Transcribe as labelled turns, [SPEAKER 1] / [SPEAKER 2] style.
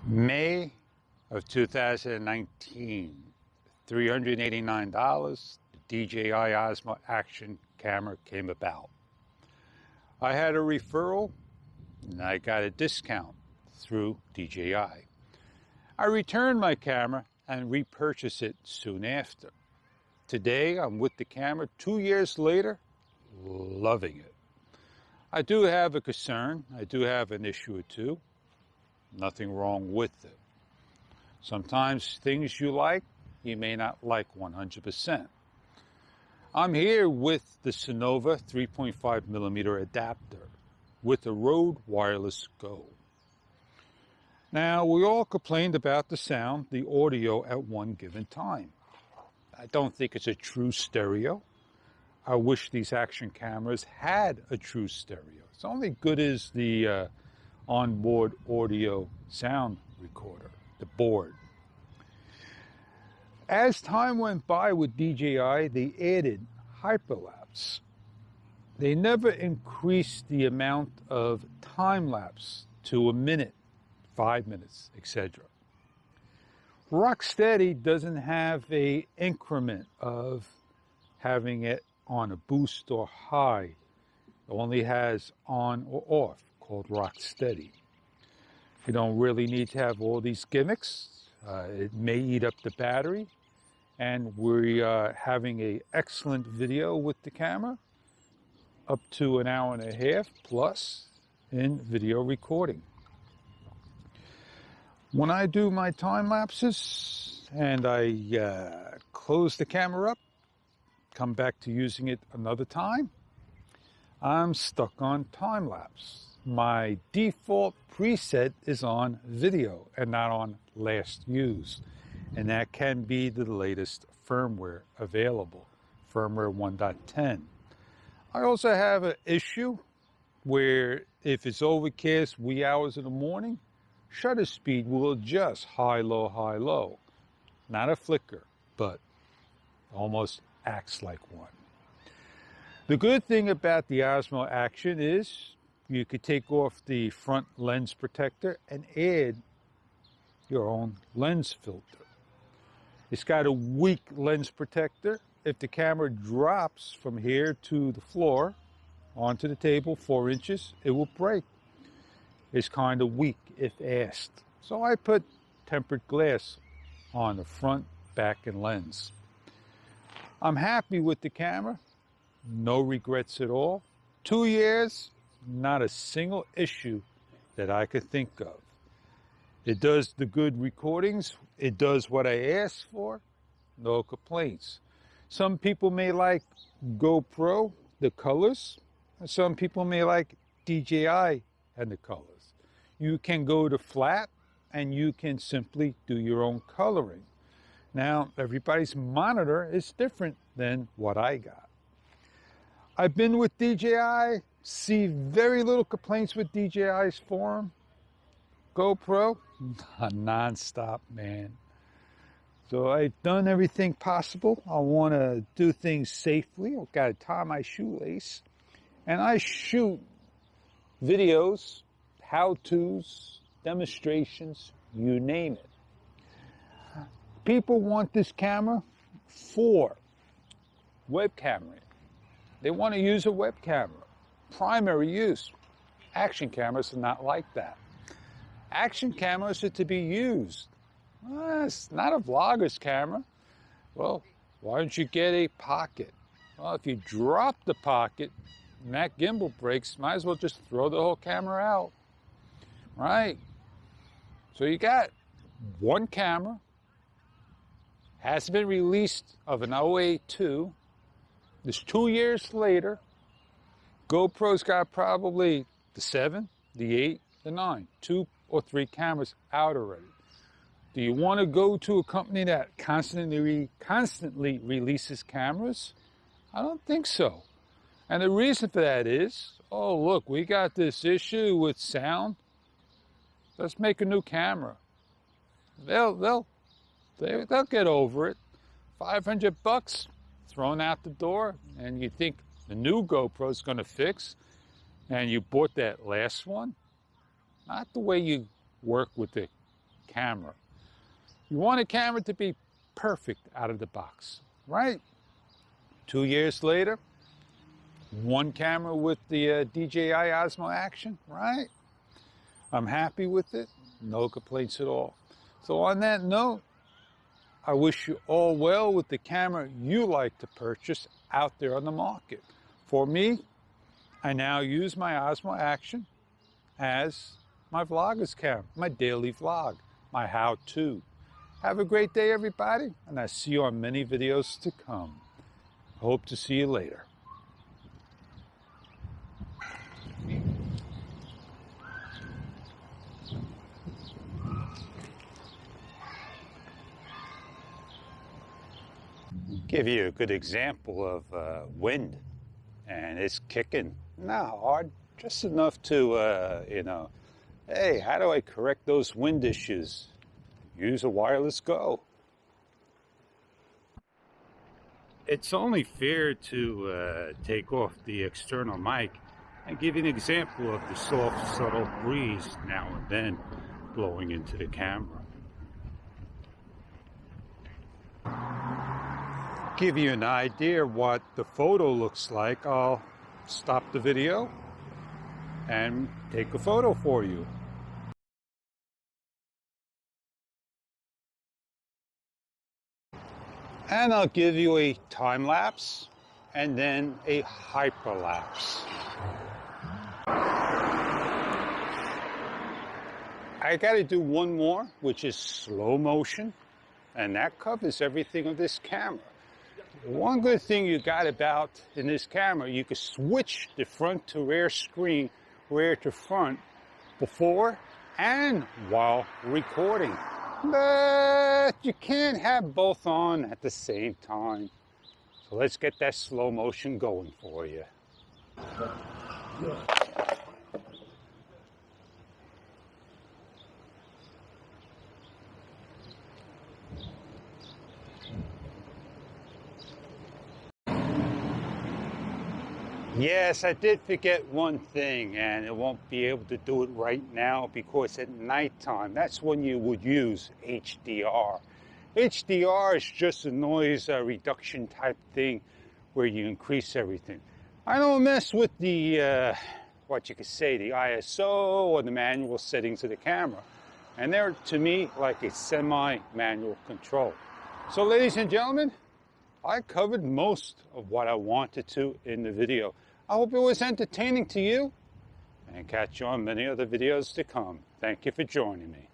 [SPEAKER 1] May of 2019, $389, the DJI Osmo Action camera came about. I had a referral and I got a discount through DJI. I returned my camera and repurchased it soon after. Today I'm with the camera 2 years later, loving it. I do have a concern, I do have an issue or two. Nothing wrong with it. Sometimes things you like, you may not like 100%. I'm here with the Sonova 3.5mm adapter with a Rode Wireless Go. Now, we all complained about the sound, the audio at one given time. I don't think it's a true stereo. I wish these action cameras had a true stereo. It's only good as the onboard audio sound recorder, the board. As time went by with DJI, they added hyperlapse. They never increased the amount of time lapse to a minute, 5 minutes, etc. Rocksteady doesn't have an increment of having it on a boost or high. It only has on or off, called Rocksteady. You don't really need to have all these gimmicks. It may eat up the battery, and we're having an excellent video with the camera, up to 1.5 hours plus in video recording. When I do my time lapses and I close the camera up, come back to using it another time, I'm stuck on time lapse. My default preset is on video and not on last used. And that can be the latest firmware available, firmware 1.10. I also have an issue where if it's overcast wee hours in the morning, shutter speed will adjust high, low. Not a flicker, but almost acts like one. The good thing about the Osmo Action is you could take off the front lens protector and add your own lens filter. It's got a weak lens protector. If the camera drops from here to the floor, onto the table, 4 inches, it will break. It's kind of weak if asked. So I put tempered glass on the front, back, and lens. I'm happy with the camera. No regrets at all. 2 years, not a single issue that I could think of. It does the good recordings. It does what I asked for. No complaints. Some people may like GoPro, the colors. And some people may like DJI and the colors. You can go to flat and you can simply do your own coloring. Now, everybody's monitor is different than what I got. I've been with DJI, see very little complaints with DJI's forum. GoPro, non-stop, man. So I've done everything possible. I want to do things safely. I've got to tie my shoelace. And I shoot videos, how-tos, demonstrations, you name it. People want this camera for web camera. They want to use a web camera. Primary use. Action cameras are not like that. Action cameras are to be used. It's not a vlogger's camera. Well, why don't you get a pocket? Well, if you drop the pocket and that gimbal breaks, might as well just throw the whole camera out. Right? So you got one camera. Hasn't been released of an 082. This 2 years later. GoPro's got probably the 7, the 8, the 9. 2 or 3 cameras out already. Do you want to go to a company that constantly releases cameras? I don't think so. And the reason for that is, oh look, we got this issue with sound. Let's make a new camera. They'll get over it. $500 thrown out the door, and you think the new GoPro is going to fix, and you bought that last one. Not the way you work with the camera. You want a camera to be perfect out of the box, right? 2 years later, one camera with the DJI Osmo Action, right? I'm happy with it, no complaints at all. So on that note, I wish you all well with the camera you like to purchase out there on the market. For me, I now use my Osmo Action as my vlogger's camera, my daily vlog, my how-to. Have a great day, everybody, and I'll see you on many videos to come. Hope to see you later. Give you a good example of wind, and it's kicking not hard, just enough to hey, how do I correct those wind issues? Use a wireless Go. It's only fair to take off the external mic and give you an example of the soft, subtle breeze now and then blowing into the camera. Give you an idea what the photo looks like, I'll stop the video and take a photo for you. And I'll give you a time lapse and then a hyperlapse. I got to do one more, which is slow motion, and that covers everything of this camera. One good thing you got about in this camera, you can switch the front to rear screen, rear to front, before and while recording. But you can't have both on at the same time. So let's get that slow motion going for you. Yes, I did forget one thing, and I won't be able to do it right now because at nighttime, that's when you would use HDR. HDR is just a noise reduction type thing where you increase everything. I don't mess with the, what you could say, the ISO or the manual settings of the camera. And they're, to me, like a semi-manual control. So, ladies and gentlemen, I covered most of what I wanted to in the video. I hope it was entertaining to you, and catch you on many other videos to come. Thank you for joining me.